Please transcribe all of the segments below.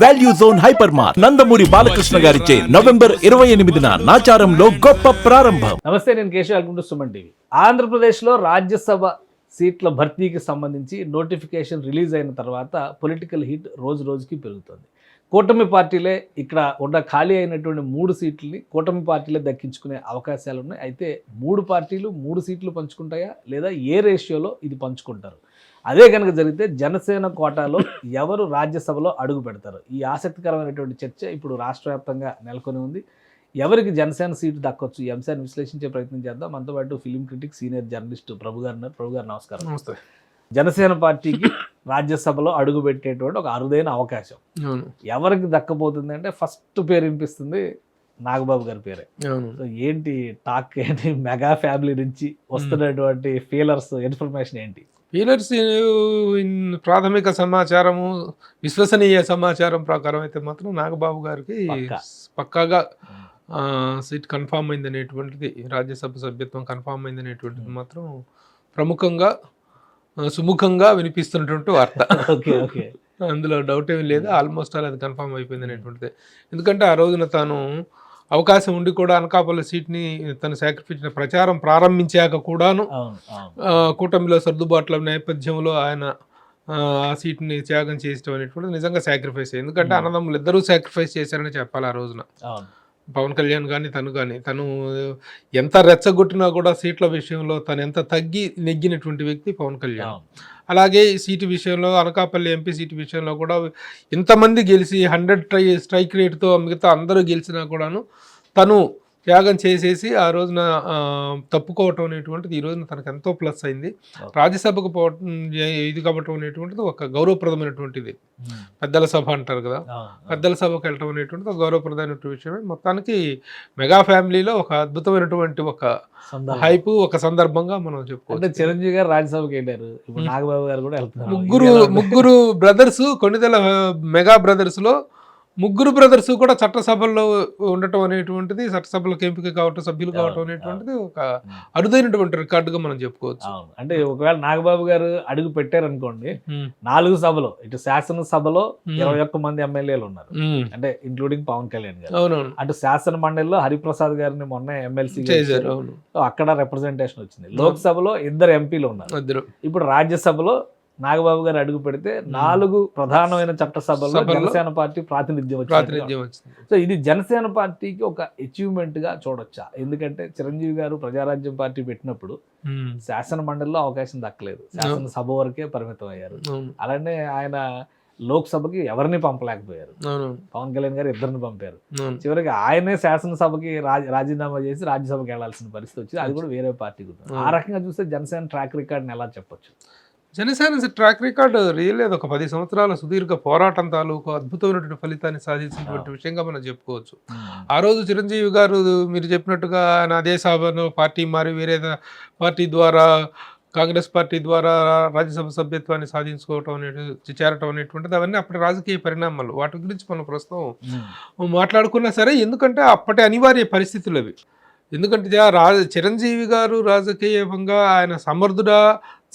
Value zone hyper mart Nandamuri Balakrishna గారిచే November 28న నాచారంలో గొప్ప ప్రారంభం. నమస్తే, నేను Keshav welcome to Suman TV. ఆంధ్రప్రదేశ్లో రాజ్యసభ సీట్ల భర్తీకి సంబంధించి నోటిఫికేషన్ రిలీజ్ అయిన తర్వాత పొలిటికల్ హీట్ రోజు రోజుకి పెరుగుతుంది. కూటమి పార్టీలే ఇక్కడ ఉన్న ఖాళీ అయినటువంటి 3 సీట్లని కూటమి పార్టీలే దక్కించుకునే అవకాశాలు ఉన్నాయి. అయితే 3 పార్టీలు 3 సీట్లు పంచుకుంటాయా లేదా ఏ రేషియోలో ఇది పంచుకుంటారు? అదే కనుక జరిగితే జనసేన కోటాలో ఎవరు రాజ్యసభలో అడుగు పెడతారు? ఈ ఆసక్తికరమైనటువంటి చర్చ ఇప్పుడు రాష్ట్ర వ్యాప్తంగా నెలకొని ఉంది. ఎవరికి జనసేన సీటు దక్కొచ్చు? ఈ అంశాన్ని విశ్లేషించే ప్రయత్నం చేద్దాం. మనతో పాటు ఫిలిం క్రిటిక్ సీనియర్ జర్నలిస్ట్ ప్రభు గారు ఉన్నారు. ప్రభు గారు నమస్కారం. నమస్తే. జనసేన పార్టీకి రాజ్యసభలో అడుగు పెట్టేటువంటి ఒక అరుదైన అవకాశం ఎవరికి దక్కపోతుంది అంటే ఫస్ట్ పేరు వినిపిస్తుంది నాగబాబు గారి పేరే. సో ఏంటి టాక్ ఏంటి? మెగా ఫ్యామిలీ నుంచి వస్తున్నటువంటి ఫీలర్స్ ఇన్ఫర్మేషన్ ఏంటి? ఫీలర్స్ ప్రాథమిక సమాచారము, విశ్వసనీయ సమాచారం ప్రకారం అయితే మాత్రం నాగబాబు గారికి పక్కాగా సీట్ కన్ఫామ్ అయింది అనేటువంటిది, రాజ్యసభ సభ్యత్వం కన్ఫామ్ అయింది అనేటువంటిది మాత్రం ప్రముఖంగా సుముఖంగా వినిపిస్తున్నటువంటి వార్త. అందులో డౌట్ ఏమీ లేదు. ఆల్మోస్ట్ ఆల్ అది కన్ఫామ్ అయిపోయింది అనేటువంటిది. ఎందుకంటే ఆ రోజున తాను అవకాశం ఉండి కూడా అనకాపల్లి సీట్ని తను సాక్రిఫైస్ ప్రచారం ప్రారంభించాక కూడాను కూటమిలో సర్దుబాట్ల నేపథ్యంలో ఆయన ఆ సీట్ని త్యాగం చేయడం అనేటువంటిది నిజంగా సాక్రిఫైస్. ఎందుకంటే అన్నదమ్ములు ఇద్దరూ సాక్రిఫైస్ చేశారని చెప్పాలి. ఆ రోజున పవన్ కళ్యాణ్ కానీ తను ఎంత రెచ్చగొట్టినా కూడా సీట్ల విషయంలో తను ఎంత తగ్గి నెగ్గినటువంటి వ్యక్తి పవన్ కళ్యాణ్. అలాగే సీటు విషయంలో అనకాపల్లి ఎంపీ సీటు విషయంలో కూడా ఇంతమంది గెలిచి 100 స్ట్రైక్ రేట్తో మిగతా అందరూ గెలిచినా కూడాను తను త్యాగం చేసేసి ఆ రోజున తప్పుకోవటం అనేటువంటిది ఈ రోజున తనకు ఎంతో ప్లస్ అయింది. రాజ్యసభకు పోవటం ఇది కావటం అనేటువంటిది ఒక గౌరవప్రదమైనటువంటిది. పెద్దల సభ అంటారు కదా, పెద్దల సభకు వెళ్ళటం అనేటువంటిది ఒక గౌరవప్రదమైనటువంటి విషయమే. మొత్తానికి మెగా ఫ్యామిలీలో ఒక అద్భుతమైనటువంటి ఒక హైప్, ఒక సందర్భంగా మనం చెప్పుకోవచ్చు. చిరంజీవి గారు రాజ్యసభకి వెళ్ళారు, ఇప్పుడు నాగబాబు గారు కూడా వెళ్తున్నారు. ముగ్గురు బ్రదర్స్, కొణిదెల మెగా బ్రదర్స్ లో ముగ్గురు బ్రదర్స్ కూడా చట్టసభల్లో ఉండటం అనేటువంటిది, చట్టసభలకు ఎంపిక కావటం, సభ్యులు కావటం అనేటువంటిది ఒక అరుదైనటువంటి రికార్డుగా మనం చెప్పుకోవచ్చు. అంటే ఒకవేళ నాగబాబు గారు అడుగు పెట్టారనుకోండి, 4 సభలో ఇటు శాసనసభలో 21 మంది ఎమ్మెల్యేలు ఉన్నారు, అంటే ఇంక్లూడింగ్ పవన్ కళ్యాణ్ గారు. అవునవును. అటు శాసన మండలిలో హరిప్రసాద్ గారిని మొన్న ఎమ్మెల్సీ చేశారు. అక్కడ రిప్రజెంటేషన్ వచ్చింది. లోక్సభలో 2 ఎంపీలు ఉన్నారు. ఇప్పుడు రాజ్యసభలో నాగబాబు గారు అడుగు పెడితే 4 ప్రధానమైన చట్టసభల్లో జనసేన పార్టీ ప్రాతినిధ్యం వచ్చింది. సో ఇది జనసేన పార్టీకి ఒక అచీవ్మెంట్ గా చూడొచ్చా? ఎందుకంటే చిరంజీవి గారు ప్రజారాజ్యం పార్టీ పెట్టినప్పుడు శాసన మండలిలో అవకాశం దక్కలేదు, శాసనసభ వరకే పరిమితం అయ్యారు. అలానే ఆయన లోక్సభకి ఎవరిని పంపలేకపోయారు. పవన్ కళ్యాణ్ గారు 2 పంపారు. చివరికి ఆయనే శాసనసభకి రాజీనామా చేసి రాజ్యసభకి వెళ్లాల్సిన పరిస్థితి వచ్చింది. అది కూడా వేరే పార్టీకి. ఆ రకంగా చూస్తే జనసేన ట్రాక్ రికార్డ్ని ఎలా చెప్పొచ్చు? జనసేన ట్రాక్ రికార్డు రియల్ ఒక 10 సంవత్సరాల సుదీర్ఘ పోరాటం తాలూకు అద్భుతమైనటువంటి ఫలితాన్ని సాధించినటువంటి విషయంగా మనం చెప్పుకోవచ్చు. ఆ రోజు చిరంజీవి గారు మీరు చెప్పినట్టుగా ఆయన అదే సభలో పార్టీ మారి వేరే పార్టీ ద్వారా, కాంగ్రెస్ పార్టీ ద్వారా రాజ్యసభ సభ్యత్వాన్ని సాధించుకోవటం చేరటం అనేటువంటిది అవన్నీ అప్పటి రాజకీయ పరిణామాలు. వాటి గురించి మనం ప్రస్తుతం మాట్లాడుకున్నా సరే, ఎందుకంటే అప్పటి అనివార్య పరిస్థితులు అవి. ఎందుకంటే చిరంజీవి గారు రాజకీయంగా ఆయన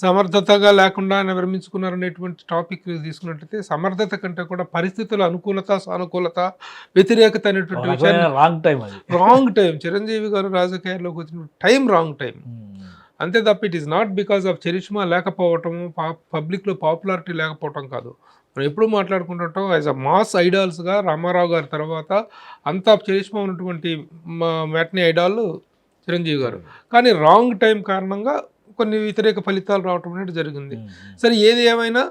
సమర్థతగా లేకుండా ఆయన విరమించుకున్నారనేటువంటి టాపిక్ తీసుకున్నట్లయితే, సమర్థత కంటే కూడా పరిస్థితుల అనుకూలత, సానుకూలత, వ్యతిరేకత అనేటువంటి విషయాన్ని రాంగ్ టైం చిరంజీవి గారు రాజకీయాల్లోకి వచ్చిన టైం రాంగ్ టైం. అంతే తప్ప it is not because of charisma లేకపోవటము, పబ్లిక్లో పాపులారిటీ లేకపోవటం కాదు. మనం ఎప్పుడు మాట్లాడుకుంటుంటాం యాజ్ అ మాస్ ఐడాల్స్గా రామారావు గారి తర్వాత అంతా చరిష్మా ఉన్నటువంటి మ్యాట్నీ ఐడాల్ చిరంజీవి గారు. కానీ రాంగ్ టైం కారణంగా కొన్ని వ్యతిరేక ఫలితాలు రావటం అనేది జరిగింది. సరే, ఏది ఏమైనా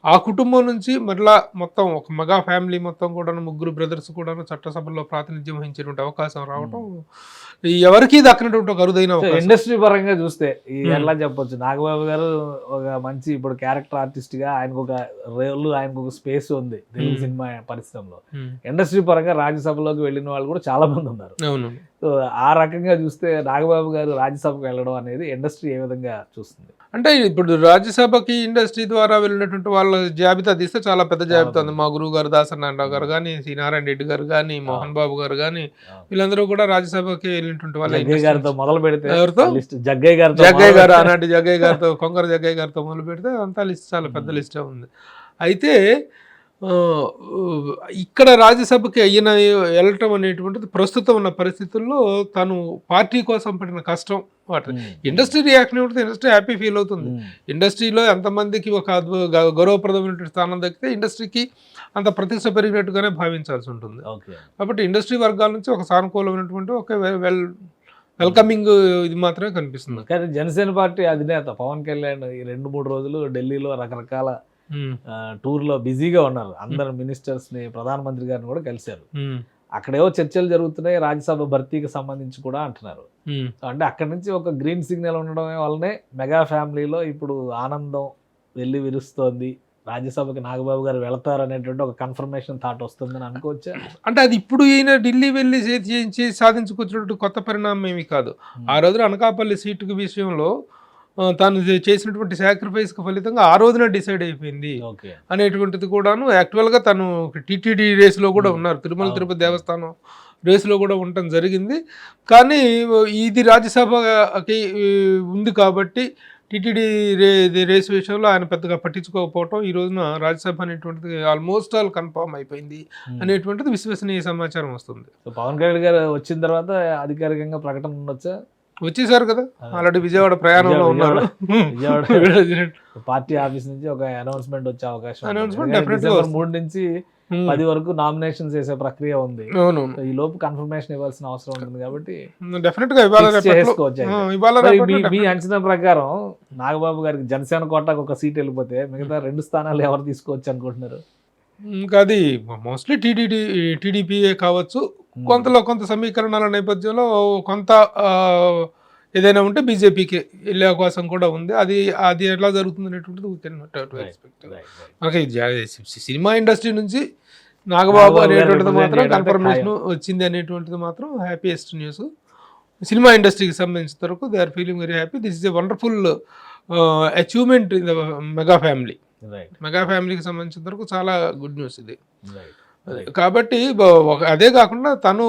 ఆ కుటుంబం నుంచి మరలా మొత్తం ఒక మెగా ఫ్యామిలీ మొత్తం కూడా 3 బ్రదర్స్ కూడా చట్టసభలో ప్రాతినిధ్యం వహించేటువంటి అవకాశం రావటం ఎవరికి దక్కినటువంటి ఒక అరుదైన. ఇండస్ట్రీ పరంగా చూస్తే ఎలా చెప్పొచ్చు, నాగబాబు గారు ఒక మంచి ఇప్పుడు క్యారెక్టర్ ఆర్టిస్ట్ గా ఆయనకు ఒక రోల్, ఆయనకు ఒక స్పేస్ ఉంది తెలుగు సినిమా పరిశ్రమలో. ఇండస్ట్రీ పరంగా రాజ్యసభలోకి వెళ్ళిన వాళ్ళు కూడా చాలా మంది ఉన్నారు. సో ఆ రకంగా చూస్తే నాగబాబు గారు రాజ్యసభకు వెళ్ళడం అనేది ఇండస్ట్రీ ఏ విధంగా చూస్తుంది? అంటే ఇప్పుడు రాజ్యసభకి ఇండస్ట్రీ ద్వారా వెళ్ళినటువంటి వాళ్ళ జాబితా తీస్తే చాలా పెద్ద జాబితా ఉంది. మా గురువు గారు దాసనారాయణరావు గారు కానీ, సి నారాయణ రెడ్డి గారు కానీ, మోహన్ బాబు గారు కానీ, వీళ్ళందరూ కూడా రాజ్యసభకి వెళ్ళినటువంటి వాళ్ళ మొదలు పెడితే ఎవరితో జగ్గయ్య గారు ఆనాటి జగ్గయ్య గారితో కొంగర జగ్గయ్య గారితో మొదలు పెడితే అంతా లిస్ట్ చాలా పెద్ద లిస్టే ఉంది. అయితే ఇక్కడ రాజ్యసభకి వెళ్ళటం అనేటువంటిది ప్రస్తుతం ఉన్న పరిస్థితుల్లో తను పార్టీ కోసం పడిన కష్టం వాటి ఇండస్ట్రీ రియాక్షన్ ఏమిటి, ఇండస్ట్రీ హ్యాపీ ఫీల్ అవుతుంది. ఇండస్ట్రీలో ఎంతమందికి ఒక గౌరవప్రదమైన స్థానం దక్కితే ఇండస్ట్రీకి అంత ప్రతిష్ట పెరిగినట్టుగానే భావించాల్సి ఉంటుంది. కాబట్టి ఇండస్ట్రీ వర్గాల నుంచి ఒక సానుకూలమైనటువంటి ఒక వెల్కమింగ్ ఇది మాత్రమే కనిపిస్తుంది. కానీ జనసేన పార్టీ అధినేత పవన్ కళ్యాణ్ ఈ 2-3 రోజులు ఢిల్లీలో రకరకాల టూర్ లో బిజీగా ఉన్నారు. అందరు మినిస్టర్స్ ని, ప్రధానమంత్రి గారిని కూడా కలిశారు. అక్కడేవో చర్చలు జరుగుతున్నాయి రాజ్యసభ భర్తీకి సంబంధించి కూడా అంటున్నారు. అంటే అక్కడి నుంచి ఒక గ్రీన్ సిగ్నల్ ఉండడం వల్లనే మెగా ఫ్యామిలీలో ఇప్పుడు ఆనందం వెళ్ళి విరుస్తోంది. రాజ్యసభకి నాగబాబు గారు వెళతారు అనేటువంటి ఒక కన్ఫర్మేషన్ థాట్ వస్తుందని అనుకోవచ్చా? అంటే అది ఇప్పుడు ఈయన ఢిల్లీ వెళ్ళి సాధించుకొచ్చినట్టు కొత్త పరిణామం ఏమి కాదు. ఆ రోజున అనకాపల్లి సీటు విషయంలో తాను చేసినటువంటి సాక్రిఫైస్కి ఫలితంగా ఆ రోజున డిసైడ్ అయిపోయింది అనేటువంటిది కూడాను. యాక్చువల్గా తను టీటీడీ రేసులో కూడా ఉన్నారు, తిరుమల తిరుపతి దేవస్థానం రేసులో కూడా ఉండటం జరిగింది. కానీ ఇది రాజ్యసభకి ఉంది కాబట్టి టీటీడీ రేసు విషయంలో ఆయన పెద్దగా పట్టించుకోకపోవటం ఈ రోజున రాజ్యసభ అనేటువంటిది ఆల్మోస్ట్ ఆల్ కన్ఫర్మ్ అయిపోయింది అనేటువంటిది విశ్వసనీయ సమాచారం వస్తుంది. పవన్ కళ్యాణ్ గారు వచ్చిన తర్వాత అధికారికంగా ప్రకటన ఉండొచ్చా? వచ్చేసారు కదా, ఆల్రెడీ విజయవాడ ప్రయాణంలో ఉన్నారు. పార్టీ ఆఫీస్ నుంచి ఒక అనౌన్స్మెంట్ వచ్చే అవకాశం, అనౌన్స్మెంట్ డిసెంబర్ 3 నుంచి 10 వరకు నామినేషన్స్ చేసే ప్రక్రియ ఉంది. ఈ లోపు కన్ఫర్మేషన్ ఇవ్వాల్సిన అవసరం ఉంటుంది కాబట్టి డెఫినెట్ గా మీ అంచనా ప్రకారం నాగబాబు గారికి జనసేన కోటాకు ఒక సీట్ వెళ్ళిపోతే మిగతా 2 స్థానాలు ఎవరు తీసుకోవచ్చు అనుకుంటున్నారు? ఇంకా అది మోస్ట్లీ టీడీపీఏ కావచ్చు. కొంత సమీకరణాల నేపథ్యంలో కొంత ఏదైనా ఉంటే బీజేపీకి వెళ్ళే అవకాశం కూడా ఉంది. అది ఎట్లా జరుగుతుంది అనేటువంటిది మనకి సినిమా ఇండస్ట్రీ నుంచి నాగబాబు అనేటువంటిది మాత్రం కన్ఫర్మేషన్ వచ్చింది అనేటువంటిది మాత్రం హ్యాపీయెస్ట్ న్యూస్. సినిమా ఇండస్ట్రీకి సంబంధించిన వరకు they are feeling very happy. This is a wonderful achievement in the mega family. Mega ఫ్యామిలీకి సంబంధించిన వరకు చాలా గుడ్ న్యూస్ ఇది. కాబట్టి అదే కాకుండా తను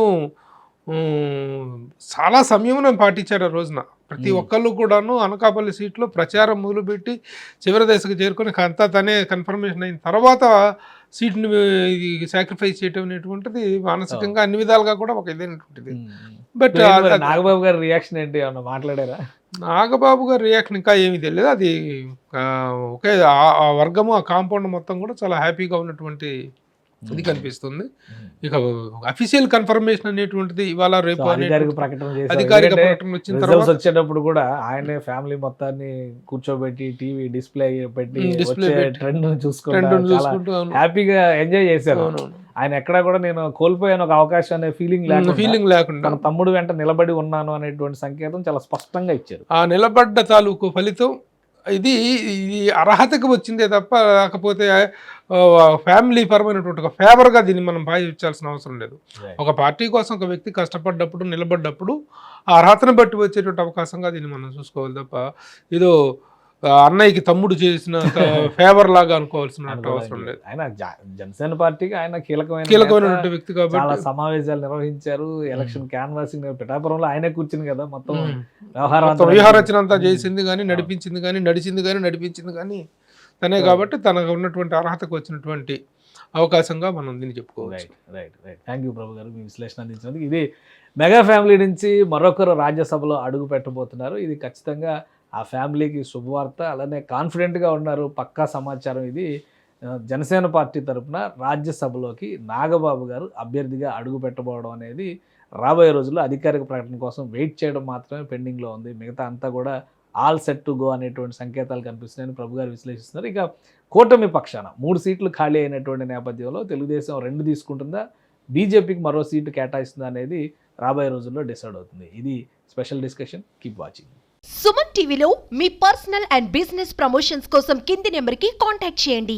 చాలా సంయమనం పాటించాడు ఆ రోజున. ప్రతి ఒక్కళ్ళు కూడాను అనకాపల్లి సీట్లో ప్రచారం మొదలుపెట్టి చివరి దశకు చేరుకొని అంతా తనే కన్ఫర్మేషన్ అయిన తర్వాత సీట్ని సాక్రిఫైస్ చేయటం అనేటువంటిది మానసికంగా అన్ని విధాలుగా కూడా ఒక ఇదైనటువంటిది. బట్ నాగబాబు గారి రియాక్షన్ ఏంటి, ఏమన్నా మాట్లాడారా? నాగబాబు గారి రియాక్షన్ ఇంకా ఏమీ తెలియదు. అది ఒకే ఆ వర్గము, ఆ కాంపౌండ్ మొత్తం కూడా చాలా హ్యాపీగా ఉన్నటువంటి ఇది కనిపిస్తుంది. ఇక అఫీషియల్ కన్ఫర్మేషన్ అనేటువంటిది ఇవాళ రేపు అధికారిక ప్రకటన వచ్చిన తర్వాత వచ్చేటప్పుడు కూడా ఆయనే ఫ్యామిలీ మొత్తాన్ని కూర్చోబెట్టి టీవీ డిస్ప్లే పెట్టి ట్రెండ్ చూసుకుంటూ హ్యాపీగా ఎంజాయ్ చేశారు. ఆయన ఎక్కడా కూడా నేను కోల్పోయాను ఒక అవకాశం అనే ఫీలింగ్ లేకుండా తన తమ్ముడు వెంట నిలబడి ఉన్నాను అనేటువంటి సంకేతం చాలా స్పష్టంగా ఇచ్చారు. ఆ నిలబడ్డ తాలూకు ఫలితం ఇది అర్హతకు వచ్చిందే తప్ప లేకపోతే ఫ్యామిలీ పరమైనటువంటి ఒక ఫేవర్గా దీన్ని మనం భావించాల్సిన అవసరం లేదు. ఒక పార్టీ కోసం ఒక వ్యక్తి కష్టపడ్డప్పుడు, నిలబడ్డప్పుడు ఆ అర్హతను బట్టి వచ్చేటువంటి అవకాశంగా దీన్ని మనం చూసుకోవాలి తప్ప ఏదో అన్నయ్యకి తమ్ముడు చేసిన ఫేవర్ లాగా అనుకోవాల్సిన అవసరం లేదు. ఆయన జనసేన పార్టీకి ఆయన కీలకమైనటువంటి వ్యక్తి కాబట్టి చాలా సమావేశాలు నిర్వహించారు. ఎలక్షన్ క్యాన్వాసింగ్ పిఠాపురంలో ఆయనే కూర్చుని కదా మొత్తం వ్యూహరచన అంతా చేసింది కానీ నడిపించింది కానీ తనే కాబట్టి తనకు ఉన్నటువంటి అర్హతకు వచ్చినటువంటి అవకాశంగా మనం దీన్ని చెప్పుకోవచ్చు. రైట్. థ్యాంక్ యూ ప్రభు గారు, మీ విశ్లేషణ అందించినందుకు. ఇది మెగా ఫ్యామిలీ నుంచి మరొకరు రాజ్యసభలో అడుగు పెట్టబోతున్నారు. ఇది ఖచ్చితంగా ఆ ఫ్యామిలీకి శుభవార్త. అలానే కాన్ఫిడెంట్గా ఉన్నారు, పక్కా సమాచారం. ఇది జనసేన పార్టీ తరఫున రాజ్యసభలోకి నాగబాబు గారు అభ్యర్థిగా అడుగు పెట్టబోవడం అనేది రాబోయే రోజుల్లో అధికారిక ప్రకటన కోసం వెయిట్ చేయడం మాత్రమే పెండింగ్లో ఉంది. మిగతా అంతా కూడా ఆల్ సెట్ టు గో అనేటువంటి సంకేతాలు కనిపిస్తున్నాయని ప్రభు గారు విశ్లేషిస్తున్నారు. ఇక కూటమి పక్షాన 3 సీట్లు ఖాళీ అయినటువంటి నేపథ్యంలో తెలుగుదేశం 2 తీసుకుంటుందా, బీజేపీకి మరో సీటు కేటాయిస్తుందా అనేది రాబోయే రోజుల్లో డిసైడ్ అవుతుంది. ఇది special discussion. Keep watching. Suman టీవీలో మీ పర్సనల్ అండ్ బిజినెస్ ప్రమోషన్స్ కోసం కింది నెంబర్కి కాంటాక్ట్ చేయండి.